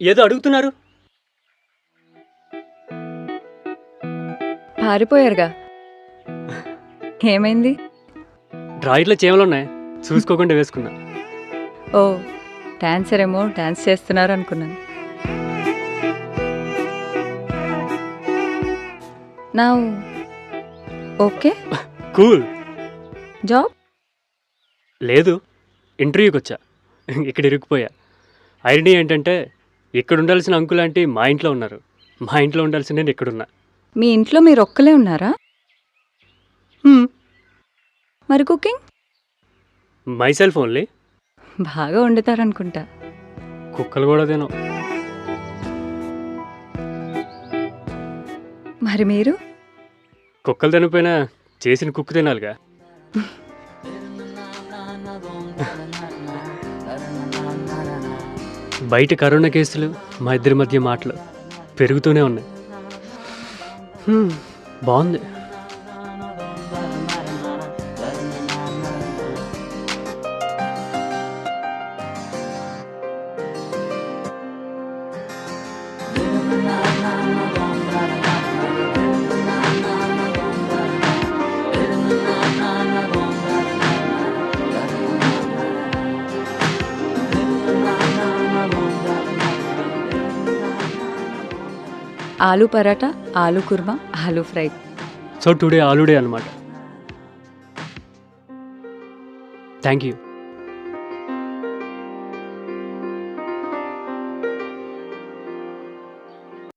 ఏదో అడుగుతున్నారు? పారిపోయారుగా, ఏమైంది? డ్రాయర్లో చీమలున్నాయి, చూసుకోకుండా వేసుకున్నా. ఓ, డాన్సర్ ఏమో డాన్స్ చేస్తున్నారు అనుకున్నాను. నా ఓకే. కూల్. జాబ్ లేదు, ఇంటర్వ్యూకి వచ్చా, ఇక్కడ ఇరుక్కుపోయా. ఐడియా ఏంటంటే ఇక్కడ ఉండాల్సిన అంకుల్ ఆంటీ మా ఇంట్లో ఉన్నారు, మా ఇంట్లో ఉండాల్సిన నేను ఇక్కడున్నా. మీ ఇంట్లో మీరు ఒక్కలే ఉన్నారా? మరి కుకింగ్? My self only. బాగా వండుతారనుకుంటా. కుక్కలు కూడా తినో. మరి మీరు? కుక్కలు తినకపోయినా చేసిన కుక్కు తినాలిగా. బయట కరోనా కేసులు, మా ఇద్దరి మధ్య మాటలు పెరుగుతూనే ఉన్నాయి. బాగుంది. Aloo paratha, aloo kurma, aloo fry. So today ఆలుడే అనమాట. Thank you.